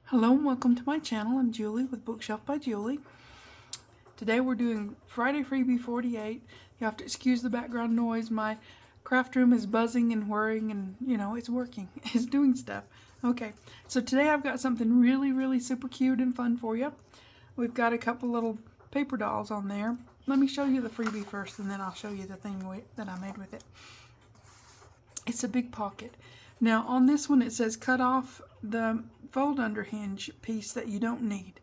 Hello and welcome to my channel. I'm Julie with Bookshelf by Julie. Today we're doing Friday Freebie 48. You have to excuse the background noise. My craft room is buzzing and whirring and, you know, it's working. It's doing stuff. Okay, so today I've got something really super cute and fun for you. We've got a couple little paper dolls on there. Let me show you the freebie first and then I'll show you the thing that I made with it. It's a big pocket. Now on this one it says cut off the fold under hinge piece that you don't need.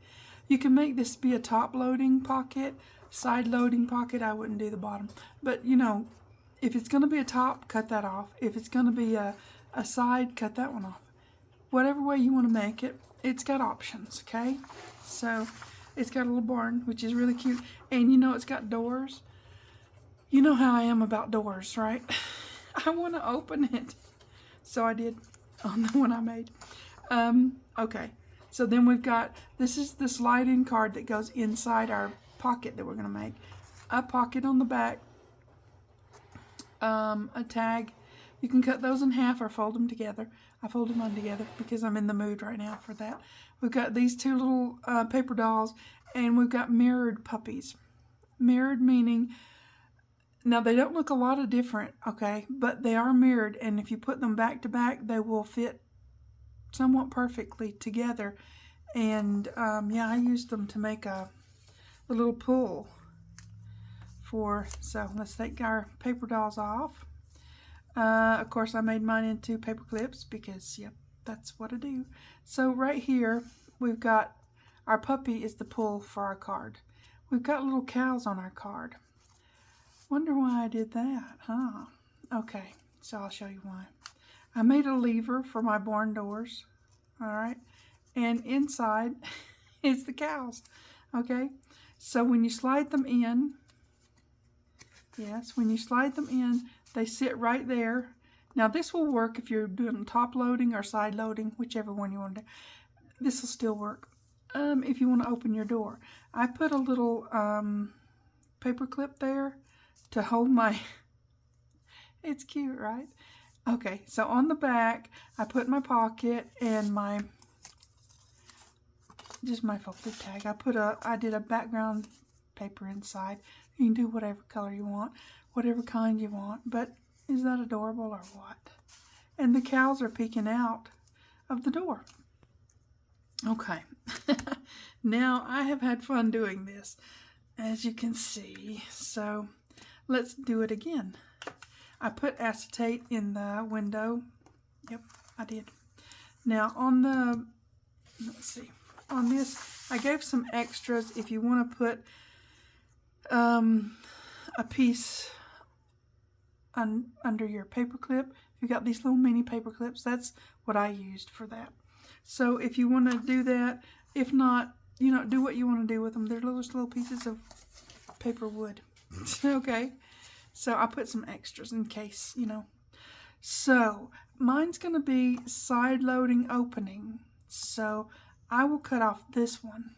You can make this be a top loading pocket, side loading pocket. I wouldn't do the bottom, but you know, if it's going to be a top, cut that off. If it's going to be a side, cut that one off. Whatever way you want to make it, it's got options, okay? So it's got a little barn, which is really cute, and you know it's got doors. You know how I am about doors, right? I want to open it. So I did on the one I made. Okay, so then we've got, this is the slide-in card that goes inside our pocket that we're going to make. A pocket on the back, a tag. You can cut those in half or fold them together. I folded mine together because I'm in the mood right now for that. We've got these two little paper dolls, and we've got mirrored puppies. Mirrored meaning, now they don't look a lot of different, okay, but they are mirrored, and if you put them back to back, they will fit somewhat perfectly together. And yeah, I used them to make a little pull for, so let's take our paper dolls off. Of course I made mine into paper clips because, yep, that's what I do. So right here we've got our puppy is the pull for our card. We've got little cows on our card. Wonder why I did that, huh? Okay, so I'll show you why. I made a lever for my barn doors, all right? And inside is the cows, okay? So when you slide them in, yes, when you slide them in, they sit right there. Now this will work if you're doing top loading or side loading, whichever one you want to do. This will still work if you want to open your door. I put a little paper clip there to hold my, it's cute, right? Okay, so on the back, I put my pocket and my, just my folded tag. I did a background paper inside. You can do whatever color you want, whatever kind you want, but is that adorable or what? And the cows are peeking out of the door. Okay, now I have had fun doing this, as you can see, so let's do it again. I put acetate in the window. Yep, I did. Now on the, let's see, on this, I gave some extras if you want to put a piece under your paper clip. If you got these little mini paper clips, that's what I used for that. So if you want to do that, if not, you know, do what you want to do with them. They're little pieces of paper wood. Okay. So I put some extras in case, you know. So mine's going to be side loading opening. So I will cut off this one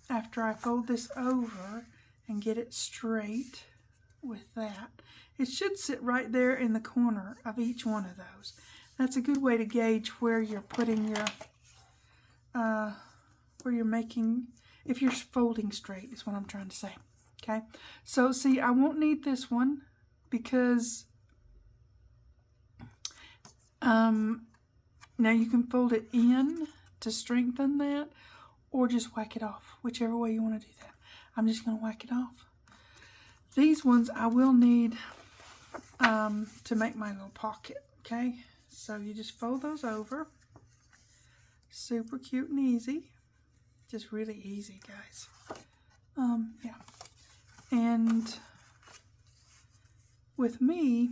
after I fold this over and get it straight with that. It should sit right there in the corner of each one of those. That's a good way to gauge where you're putting your, where you're making, if you're folding straight is what I'm trying to say. Okay, so see, I won't need this one because now you can fold it in to strengthen that or just whack it off, whichever way you want to do that. I'm just going to whack it off. These ones I will need to make my little pocket, okay? So you just fold those over. Super cute and easy. Just really easy, guys. Yeah. And with me,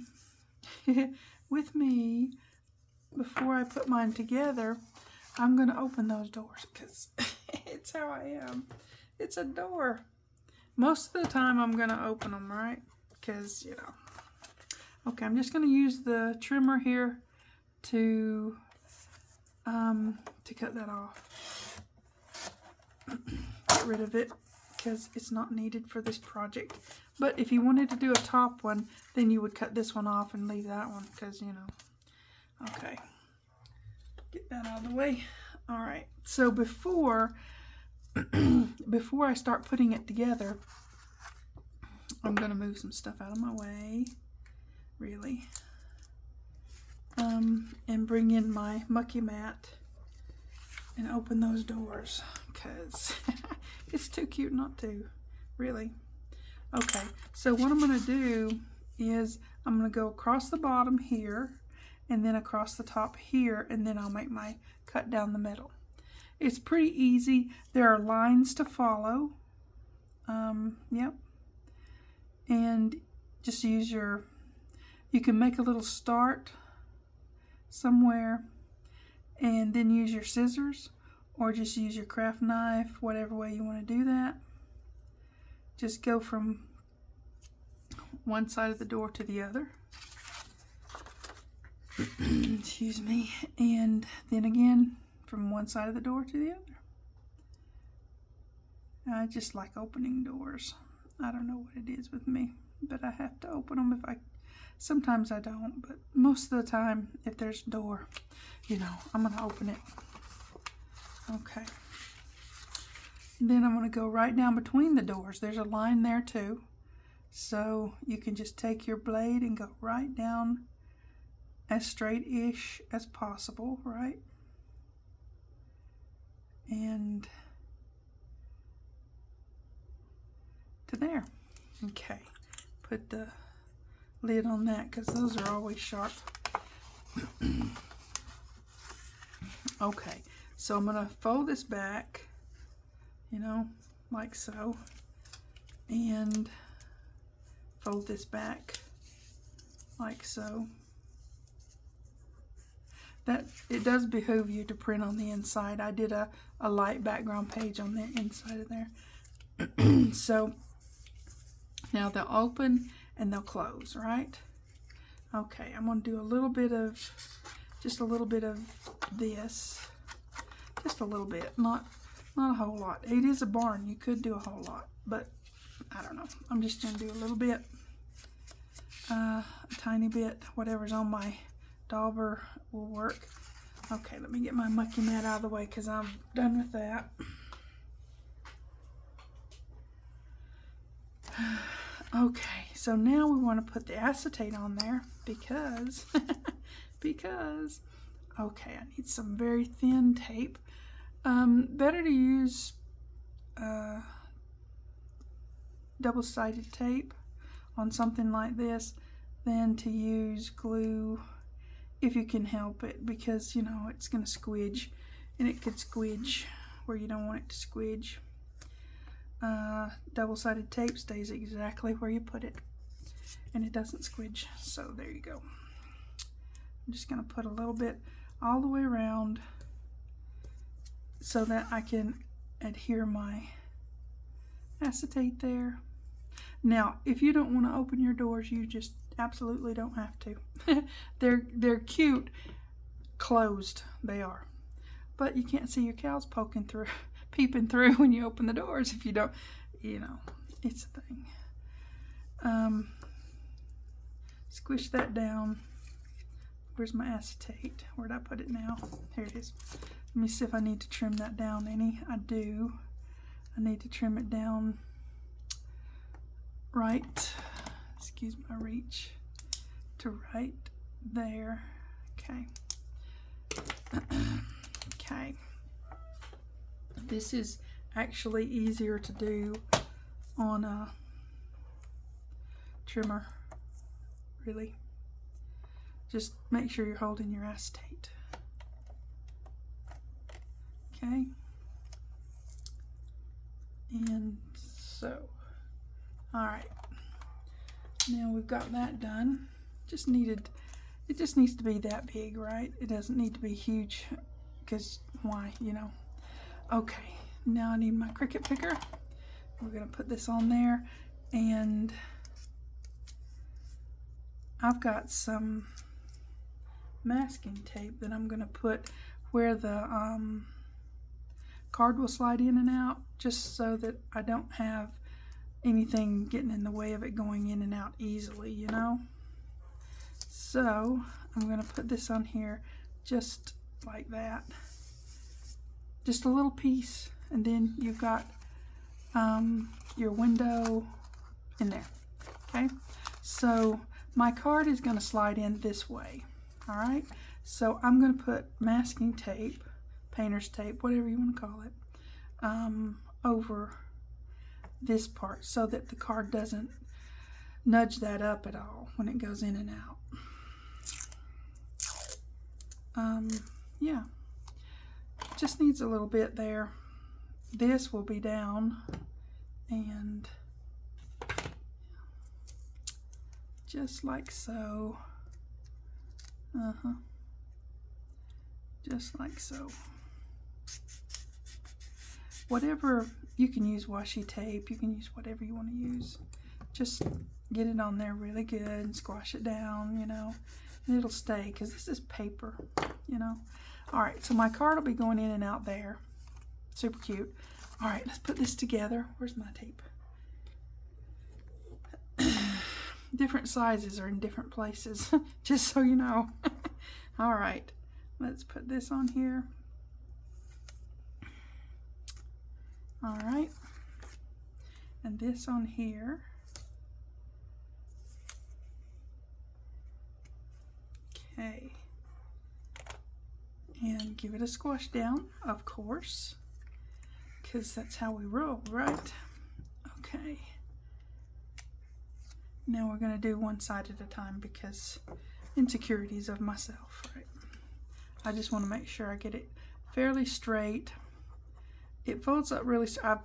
before I put mine together, I'm going to open those doors because it's how I am. It's a door. Most of the time I'm going to open them, right? Because, you know. Okay, I'm just going to use the trimmer here to cut that off. Get rid of it. because it's not needed for this project. But if you wanted to do a top one, then you would cut this one off and leave that one, because, you know. Okay. Get that out of the way. All right. So before I start putting it together, I'm going to move some stuff out of my way, really, and bring in my mucky mat and open those doors, because it's too cute not to, really. Okay, so what I'm going to do is I'm going to go across the bottom here and then across the top here, and then I'll make my cut down the middle. It's pretty easy. There are lines to follow. Yep. And just use you can make a little start somewhere and then use your scissors, or just use your craft knife, whatever way you want to do that. Just go from one side of the door to the other. Excuse me. And then again from one side of the door to the other. I just like opening doors. I don't know what it is with me, but I have to open them sometimes I don't, but most of the time, if there's a door, you know, I'm going to open it. Okay. And then I'm going to go right down between the doors. There's a line there too. So you can just take your blade and go right down as straight-ish as possible, right? And to there. Okay, put the lid on that because those are always sharp. Okay, so I'm gonna fold this back, you know, like so, and fold this back like so. That it does behoove you to print on the inside. I did a light background page on the inside of there. So now they'll open and they'll close, right? Okay, I'm going to do just a little bit of this. Just a little bit, not a whole lot. It is a barn. You could do a whole lot, but I don't know. I'm just going to do a little bit, a tiny bit. Whatever's on my dauber will work. Okay, let me get my mucky mat out of the way because I'm done with that. Okay, so now we want to put the acetate on there because, okay, I need some very thin tape. Better to use double-sided tape on something like this than to use glue if you can help it, because, you know, it's going to squidge, and it could squidge where you don't want it to squidge. Double-sided tape stays exactly where you put it, and it doesn't squidge. So there you go. I'm just going to put a little bit all the way around so that I can adhere my acetate there. Now, if you don't want to open your doors, you just absolutely don't have to. They're cute closed, they are, but you can't see your cows peeping through when you open the doors if you don't, you know, it's a thing. Squish that down. Where's my acetate? Where'd I put it now? Here it is. Let me see if I need to trim that down any. I do. I need to trim it down right, excuse my reach, to right there. Okay. Okay. This is actually easier to do on a trimmer, really. Just make sure you're holding your acetate. Okay. And so, all right. Now we've got that done. It just needs to be that big, right? It doesn't need to be huge, because why, you know? Okay, now I need my Cricut picker. We're gonna put this on there, and I've got some masking tape that I'm gonna put where the card will slide in and out, just so that I don't have anything getting in the way of it going in and out easily, you know. So I'm going to put this on here just like that, just a little piece, and then you've got your window in there. Okay, so my card is going to slide in this way. All right, so I'm going to put masking tape, painter's tape, whatever you want to call it, over this part so that the card doesn't nudge that up at all when it goes in and out. Yeah, just needs a little bit there. This will be down, and just like so. Just like so. Whatever, you can use washi tape, you can use whatever you want to use. Just get it on there really good and squash it down, you know, and it'll stay because this is paper, you know. All right, so my card will be going in and out there. Super cute. All right, let's put this together. Where's my tape? Different sizes are in different places, just so you know. All right, let's put this on here. All right, and this on here. Okay, and give it a squash down, of course, because that's how we roll, right? Okay. Now we're going to do one side at a time because insecurities of myself, right? I just want to make sure I get it fairly straight. It folds up really. I've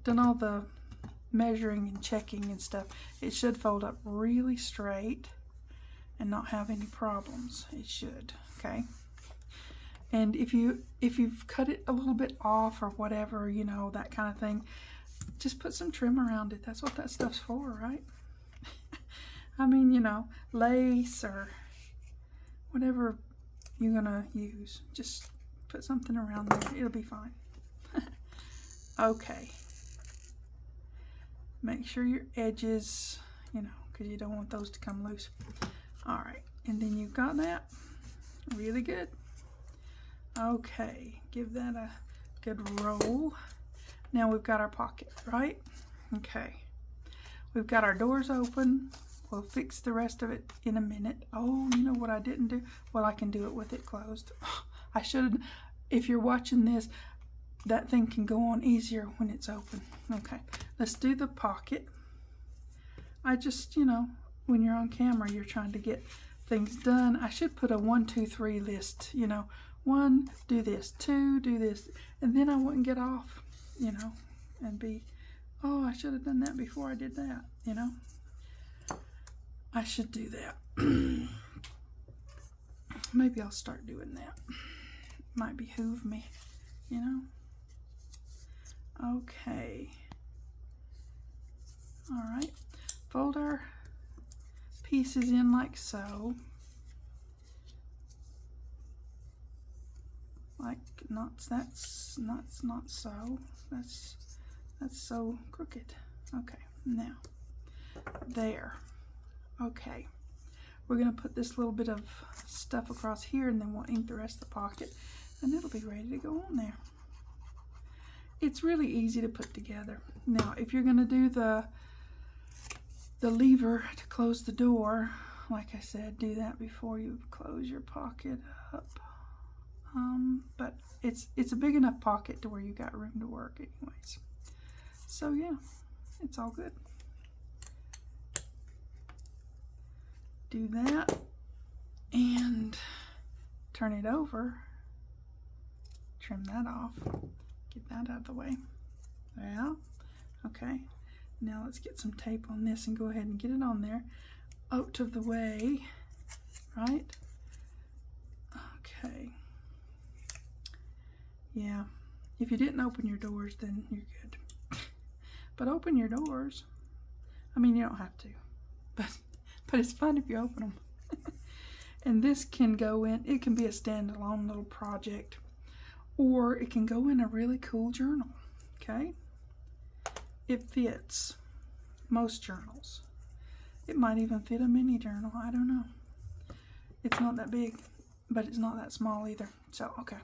done all the measuring and checking and stuff. It should fold up really straight and not have any problems. It should, okay? And if you've cut it a little bit off or whatever, you know, that kind of thing, just put some trim around it. That's what that stuff's for, right? I mean, you know, lace or whatever you're gonna use, just put something around there. It'll be fine. Okay. Make sure your edges, you know, because you don't want those to come loose. All right, and then you've got that. Really good. Okay, give that a good roll. Now we've got our pocket, right? Okay. We've got our doors open. We'll fix the rest of it in a minute. Oh, you know what I didn't do? Well, I can do it with it closed. I should, if you're watching this, that thing can go on easier when it's open. Okay, let's do the pocket. I just, you know, when you're on camera, you're trying to get things done. I should put a 1, 2, 3 list, you know. 1, do this, 2, do this, and then I wouldn't get off, you know, and be, oh, I should have done that before I did that, you know. I should do that. Maybe I'll start doing that. Might behoove me, you know. Okay. All right. Fold our pieces in like so. Like that's not so. That's so crooked. Okay. Now there. Okay. We're gonna put this little bit of stuff across here, and then we'll ink the rest of the pocket, and it'll be ready to go on there. It's really easy to put together. Now, if you're gonna do the lever to close the door, like I said, do that before you close your pocket up. But it's a big enough pocket to where you got room to work anyways. So yeah, it's all good. Do that and turn it over. Trim that off. Get that out of the way. Yeah. Okay. Now let's get some tape on this and go ahead and get it on there. Out of the way. Right? Okay. Yeah. If you didn't open your doors, then you're good. But open your doors. I mean, you don't have to. But it's fun if you open them. And this can go in. It can be a standalone little project. or it can go in a really cool journal, okay? It fits most journals. It might even fit a mini journal, I don't know. It's not that big, but it's not that small either. So, okay.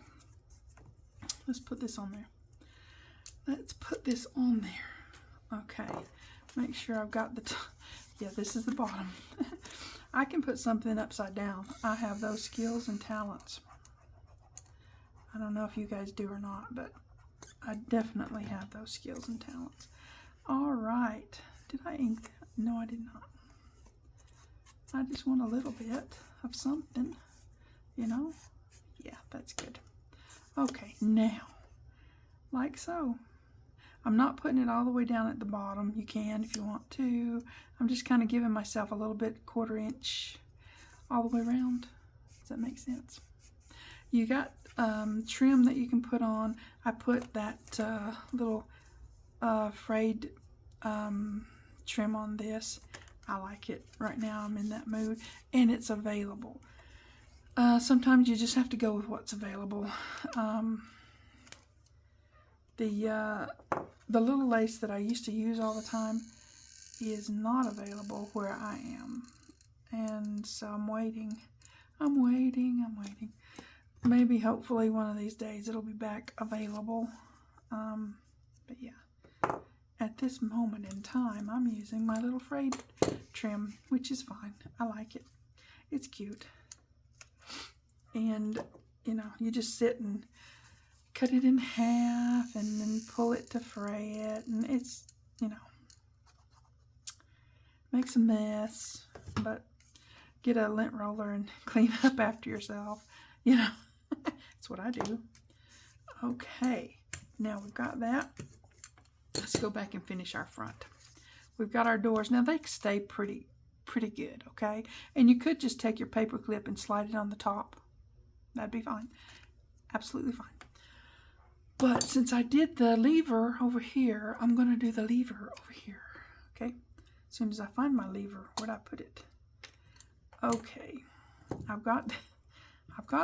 Let's put this on there. Let's put this on there. Okay. Make sure I've got the top. Yeah, this is the bottom. I can put something upside down. I have those skills and talents. I don't know if you guys do or not, but I definitely have those skills and talents. All right. Did I ink that? No, I did not. I just want a little bit of something, you know? Yeah, that's good. Okay, now, like so. I'm not putting it all the way down at the bottom. You can if you want to. I'm just kind of giving myself a little bit, 1/4 inch all the way around. Does that make sense? You got trim that you can put on. I put that little frayed trim on this. I like it. Right now I'm in that mood, and it's available. Sometimes you just have to go with what's available. The little lace that I used to use all the time is not available where I am, and so I'm waiting. Maybe hopefully one of these days it'll be back available. But yeah, at this moment in time I'm using my little frayed trim, which is fine. I like it. It's cute. And you know, you just sit and cut it in half and then pull it to fray it, and it's, you know, makes a mess, but get a lint roller and clean up after yourself, you know. That's what I do. Okay, now we've got that. Let's go back and finish our front. We've got our doors. Now they stay pretty good, okay? And you could just take your paper clip and slide it on the top. That'd be fine. Absolutely fine. But since I did the lever over here, I'm going to do the lever over here, okay? As soon as I find my lever, where'd I put it? Okay, I've got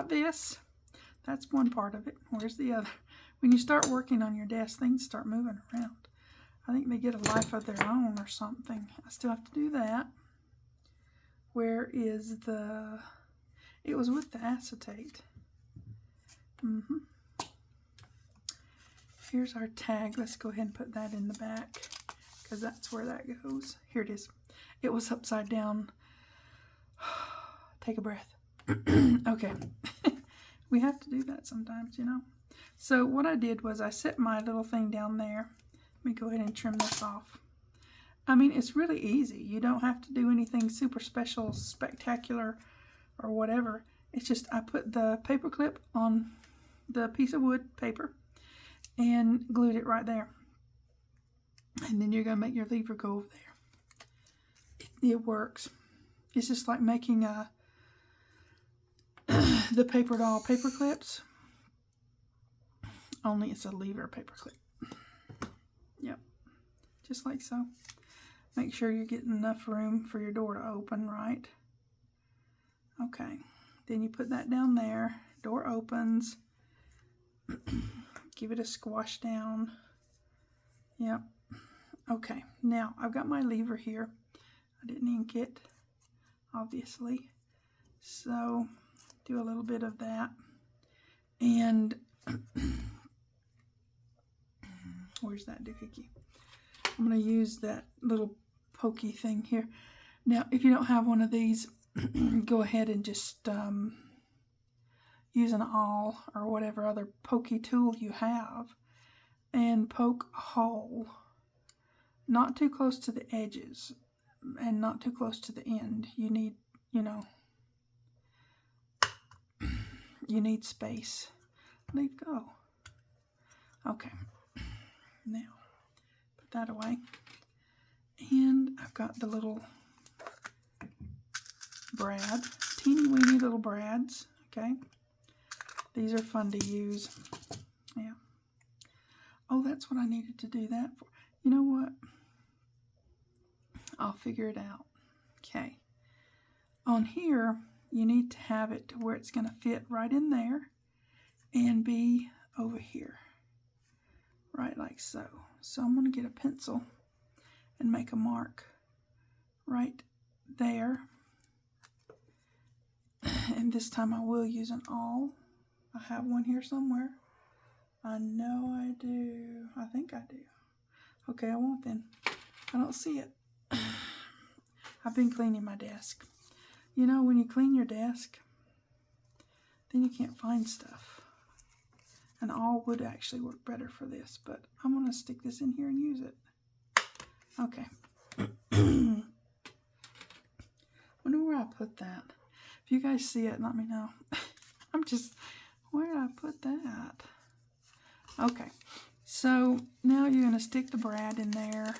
this. That's one part of it. Where's the other? When you start working on your desk, things start moving around. I think they get a life of their own or something. I still have to do that. Where is the... It was with the acetate. Here's our tag. Let's go ahead and put that in the back, because that's where that goes. Here it is. It was upside down. Take a breath. Okay. We have to do that sometimes, you know. So what I did was I set my little thing down there. Let me go ahead and trim this off. I mean, it's really easy. You don't have to do anything super special, spectacular, or whatever. It's just I put the paper clip on the piece of wood paper and glued it right there. And then you're going to make your lever go over there. It works. It's just like making the paper doll paper clips, only it's a lever paper clip. Yep, just like so. Make sure you're getting enough room for your door to open, right? Okay, then you put that down there. Door opens. Give it a squash down. Yep. Okay, now I've got my lever here. I didn't ink it, obviously. So do a little bit of that. And where's that doohickey? I'm going to use that little pokey thing here. Now, if you don't have one of these, go ahead and just use an awl or whatever other pokey tool you have and poke a hole. Not too close to the edges and not too close to the end. You need, you know, you need space. Leave go. Okay. Now, put that away. And I've got the little brad. Teeny weeny little brads. Okay. These are fun to use. Yeah. Oh, that's what I needed to do that for. You know what? I'll figure it out. Okay. On here, you need to have it to where it's going to fit right in there and be over here, right like so. So I'm going to get a pencil and make a mark right there. And this time I will use an awl. I have one here somewhere. I know I do. I think I do. Okay, I won't then. I don't see it. I've been cleaning my desk. You know, when you clean your desk, then you can't find stuff. An awl would actually work better for this, but I'm going to stick this in here and use it. Okay. Wonder where I put that. If you guys see it, let me know. I'm just, where did I put that? Okay, so now you're going to stick the brad in there.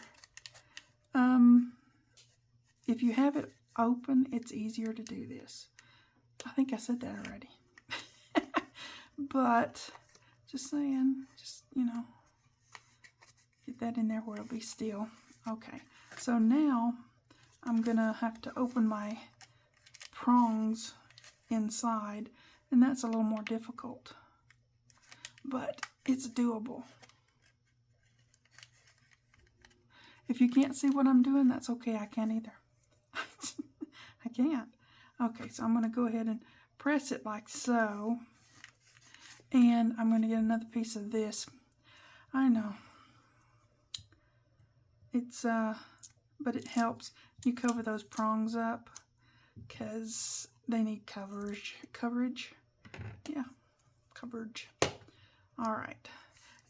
If you have it open, it's easier to do this. I think I said that already. But, just saying, just, you know, get that in there where it'll be still. Okay, so now I'm going to have to open my prongs inside, and that's a little more difficult, but it's doable. If you can't see what I'm doing, that's okay. I can't either. I can't. Okay, so I'm going to go ahead and press it like so, and I'm going to get another piece of this. I know it's but it helps. You cover those prongs up because they need coverage. Yeah, coverage. All right.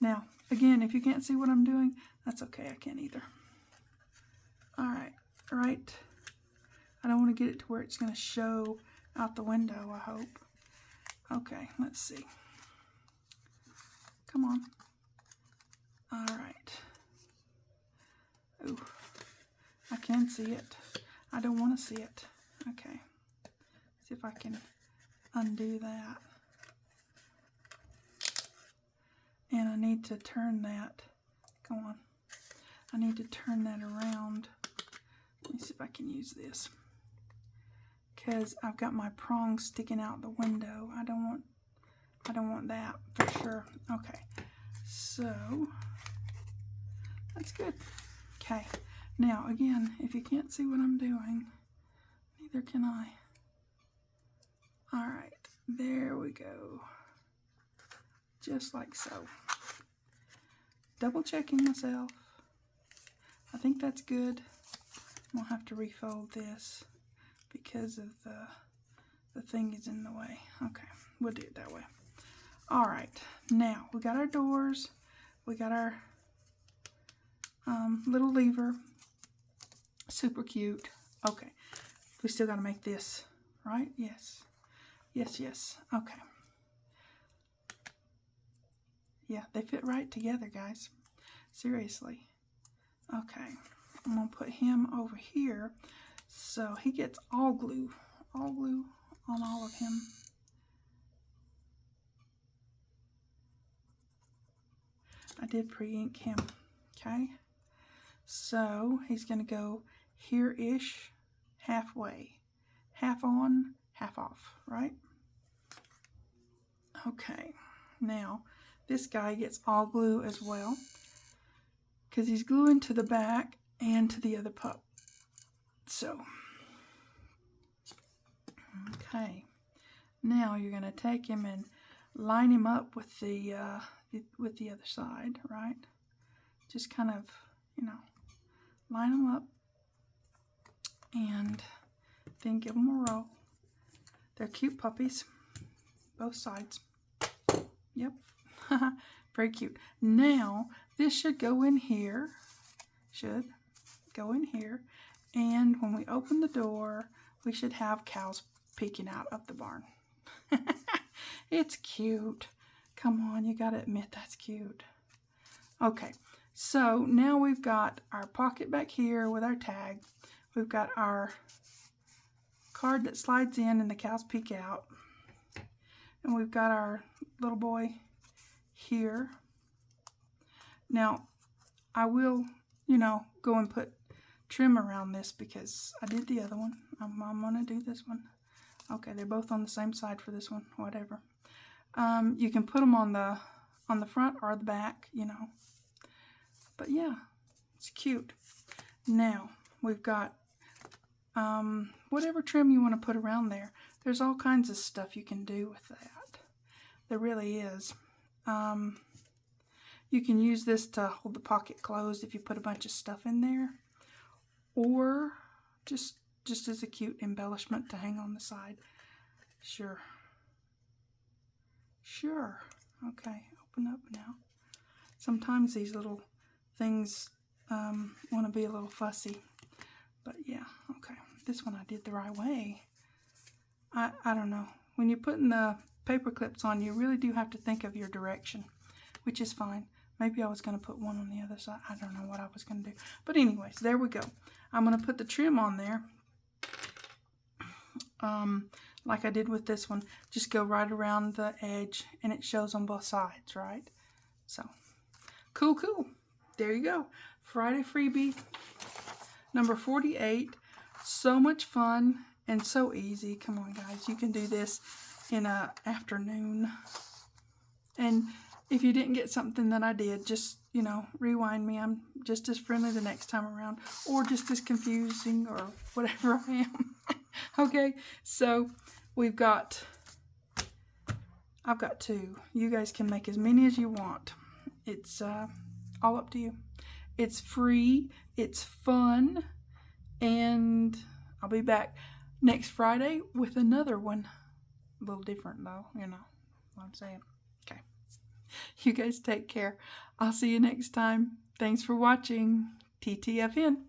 Now, again, if you can't see what I'm doing, that's okay. I can't either. All right. Right. I don't want to get it to where it's going to show out the window, I hope. Okay, let's see. Come on. All right. Ooh, I can see it. I don't want to see it. Okay. See if I can undo that. And I need to turn that. Go on. I need to turn that around. Let me see if I can use this. Because I've got my prongs sticking out the window. I don't want that for sure. Okay. So that's good. Okay. Now again, if you can't see what I'm doing, neither can I. All right. There we go. Just like so. Double checking myself. I think that's good. I'm gonna have to refold this because of the thing is in the way. Okay, we'll do it that way. All right, now we got our doors. We got our little lever. Super cute. Okay, we still got to make this, right? Yes. Yes, yes. Okay. Yeah, they fit right together, guys. Seriously. Okay, I'm going to put him over here so he gets all glue on all of him. I did pre-ink him, okay? So he's going to go here-ish, halfway. Half on, half off, right? Okay, now this guy gets all glue as well because he's gluing to the back and to the other pup. So, okay, now you're going to take him and line him up with the other side, right? Just kind of, you know, line them up and then give them a roll. They're cute puppies, both sides. Yep, very cute. Now, this should go in here, and when we open the door, we should have cows peeking out of the barn. It's cute. Come on, you gotta admit that's cute. Okay, so now we've got our pocket back here with our tag. We've got our card that slides in and the cows peek out. And we've got our little boy here. Now, I will, you know, go and put trim around this because I did the other one. I'm going to do this one. Okay, they're both on the same side for this one, whatever. You can put them on the on the front or the back, you know. But yeah, it's cute. Now, we've got whatever trim you want to put around there. There's all kinds of stuff you can do with that. There really is. You can use this to hold the pocket closed if you put a bunch of stuff in there. Or just as a cute embellishment to hang on the side. Sure. Sure. Okay, open up now. Sometimes these little things want to be a little fussy. But yeah, okay. This one I did the right way. I don't know. When you're putting the paper clips on, you really do have to think of your direction, which is fine. Maybe I was going to put one on the other side. I don't know what I was going to do. But anyways, there we go. I'm going to put the trim on there. Like I did with this one. Just go right around the edge, and it shows on both sides, right? So, cool. There you go. Friday freebie number 48. So much fun and so easy. Come on, guys. You can do this in an afternoon. And if you didn't get something that I did, just, you know, rewind me. I'm just as friendly the next time around. Or just as confusing or whatever I am. Okay, so I've got 2. You guys can make as many as you want. It's all up to you. It's free. It's fun. And I'll be back next Friday with another one. A little different though, you know what I'm saying. Okay. You guys take care. I'll see you next time. Thanks for watching. TTFN.